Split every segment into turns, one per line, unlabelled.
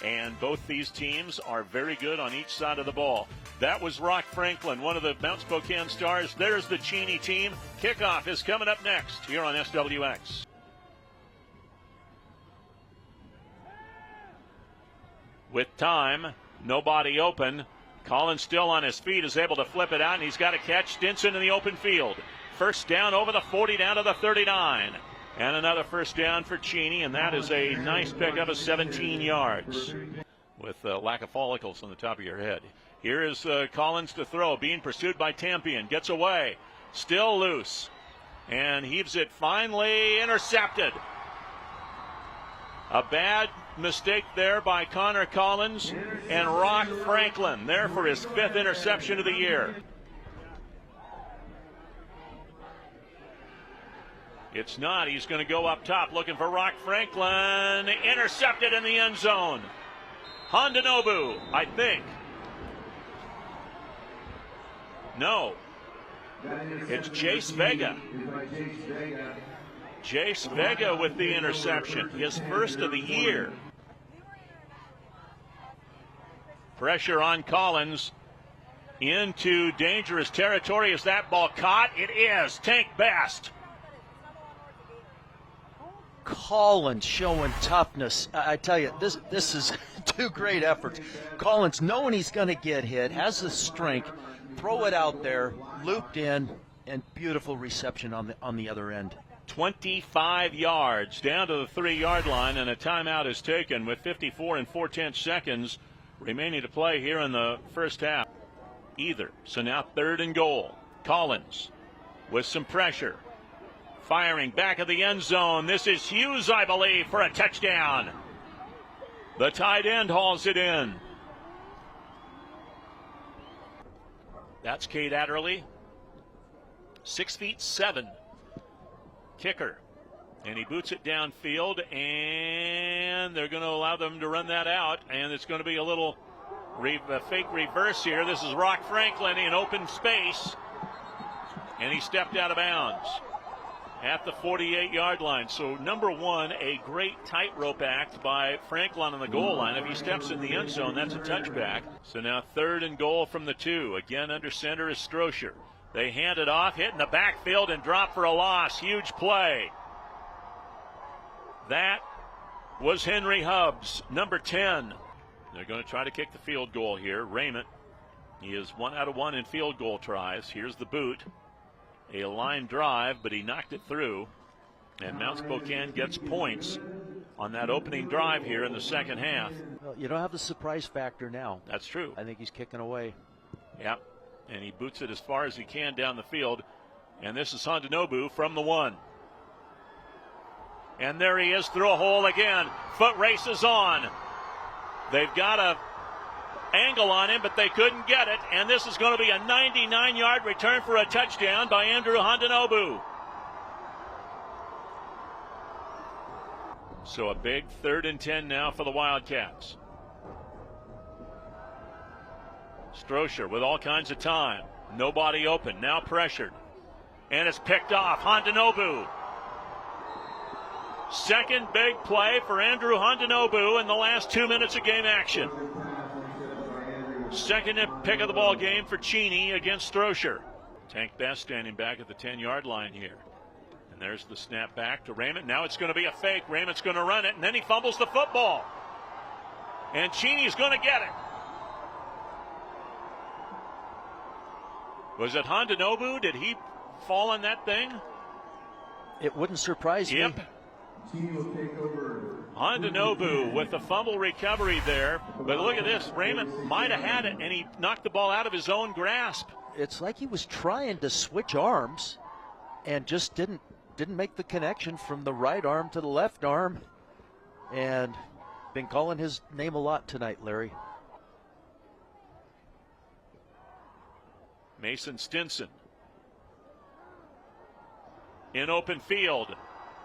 And both these teams are very good on each side of the ball. That was Rock Franklin, one of the Mount Spokane stars. There's the Cheney team. Kickoff is coming up next here on SWX. With time, nobody open. Collins still on his feet, is able to flip it out, and he's got to catch Stinson in the open field. First down over the 40, down to the 39. And another first down for Cheney, and that is a nice pickup of 17 yards. With lack of follicles on the top of your head. Here is Collins to throw, being pursued by Tampion. Gets away, still loose, and heaves it, finally intercepted. A bad mistake there by Connor Collins, and Rock Franklin there for his 5th interception of the year. It's not. He's going to go up top looking for Rock Franklin. Intercepted in the end zone. Hondanobu, I think. No. It's Jace Vega. Jace Vega with the interception, his first of the year. Pressure on Collins into dangerous territory. Is that ball caught? It is. Tank Best.
Collins showing toughness. I tell you, this is 2 great efforts. Collins, knowing he's going to get hit, has the strength, throw it out there, looped in, and beautiful reception on the other end.
25 yards down to the 3-yard line, and a timeout is taken with 54 and 4/10 seconds remaining to play here in the first half. So now 3rd and goal. Collins with some pressure. Firing back of the end zone. This is Hughes, I believe, for a touchdown. The tight end hauls it in. That's Cade Adderley. 6'7" kicker. And he boots it downfield, and they're going to allow them to run that out, and it's going to be a little fake reverse here. This is Rock Franklin in open space, and he stepped out of bounds at the 48-yard line. So number 1, a great tightrope act by Franklin on the goal line. If he steps in the end zone, that's a touchback. So now 3rd and goal from the 2. Again, under center is Strocher. They hand it off, hit in the backfield, and drop for a loss. Huge play. That was Henry Hubbs, number 10. They're going to try to kick the field goal here. Raymond, he is 1 out of 1 in field goal tries. Here's the boot. A line drive, but he knocked it through. And Mount Spokane gets points on that opening drive here in the second half.
Well, you don't have the surprise factor now.
That's true.
I think he's kicking away.
Yep. And he boots it as far as he can down the field. And this is Hondanobu from the 1. And there he is through a hole again. Foot race is on. They've got a angle on him, but they couldn't get it. And this is going to be a 99-yard return for a touchdown by Andrew Hondanobu. So a big 3rd and 10 now for the Wildcats. Strocher with all kinds of time. Nobody open, now pressured. And it's picked off. Hondanobu. Second big play for Andrew Hondanobu in the last 2 minutes of game action. Second pick of the ball game for Cheney against Strocher. Tank Best standing back at the 10-yard line here. And there's the snap back to Raymond. Now it's going to be a fake. Raymond's going to run it, and then he fumbles the football. And Cheney's going to get it. Was it Hondanobu? Did he fall on that thing?
It wouldn't surprise me.
Yep. Hondanobu with the fumble recovery there. But look at this. Raymond might have had it, and he knocked the ball out of his own grasp.
It's like he was trying to switch arms and just didn't make the connection from the right arm to the left arm. And been calling his name a lot tonight, Larry.
Mason Stinson in open field.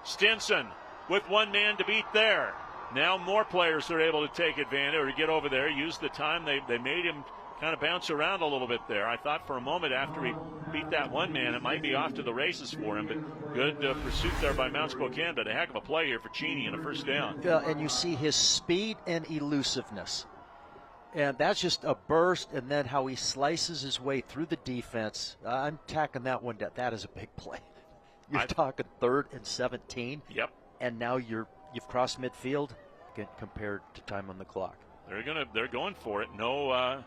Stinson with 1 man to beat there. Now more players are able to take advantage or to get over there, use the time. They made him kind of bounce around a little bit there. I thought for a moment after he beat that one man, it might be off to the races for him, but good pursuit there by Mount Spokane, but a heck of a play here for Cheney and a first down.
Yeah, and you see his speed and elusiveness. And that's just a burst, and then how he slices his way through the defense. I'm tacking that one down. That is a big play. You're talking 3rd and 17.
Yep.
And now you've crossed midfield compared to time on the clock.
They're going for it. No,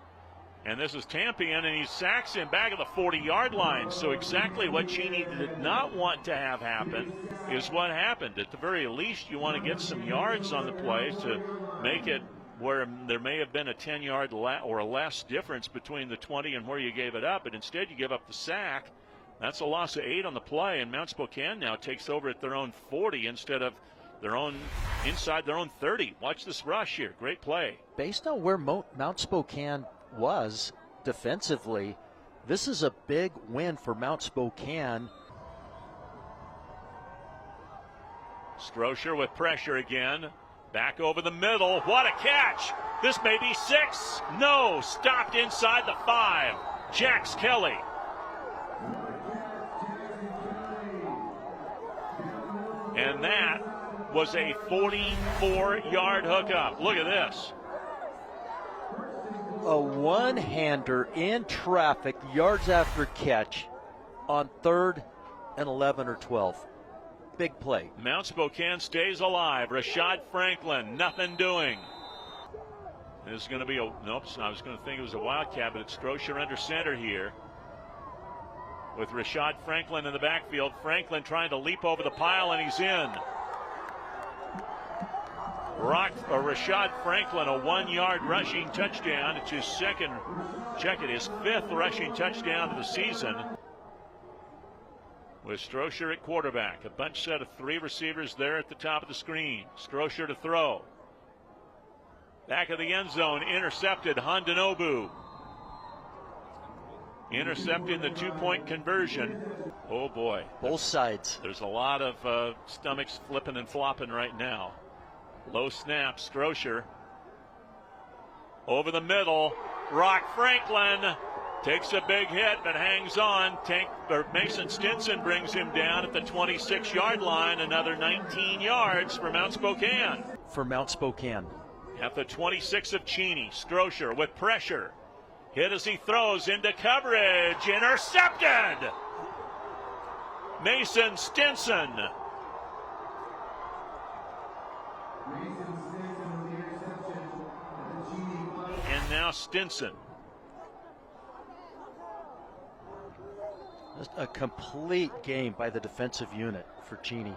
and this is Tampion, and he sacks him back at the 40-yard line. So exactly what Cheney did not want to have happen is what happened. At the very least, you want to get some yards on the play to make it where there may have been a 10-yard or less difference between the 20 and where you gave it up, but instead you give up the sack. That's a loss of 8 on the play, and Mount Spokane now takes over at their own 40 instead of inside their own 30. Watch this rush here. Great play.
Based on where Mount Spokane was defensively, this is a big win for Mount Spokane.
Strocher with pressure again. Back over the middle. What a catch. This may be 6. No, stopped inside the 5. Jax Kelly. And that was a 44-yard hookup. Look at this.
A one-hander in traffic, yards after catch on 3rd and 11 or 12. Big play.
Mount Spokane stays alive. Rashad Franklin, nothing doing. This is going to be nope, I was going to think it was a Wildcat, but it's Strocher under center here. With Rashad Franklin in the backfield. Franklin trying to leap over the pile, and he's in. Rashad Franklin, a 1-yard rushing touchdown. It's his his 5th rushing touchdown of the season. With Strocher at quarterback. A bunch set of 3 receivers there at the top of the screen. Strocher to throw. Back of the end zone, intercepted. Handanobu. Intercepting the 2-point conversion. Oh boy.
Both sides.
There's a lot of stomachs flipping and flopping right now. Low snap, Strocher. Over the middle, Rock Franklin takes a big hit but hangs on. Mason Stinson brings him down at the 26-yard line. Another 19 yards for Mount Spokane. At the 26 of Cheney, Strocher with pressure. Hit as he throws into coverage. Intercepted! Mason Stinson. And now Stinson.
Just a complete game by the defensive unit for Cheney.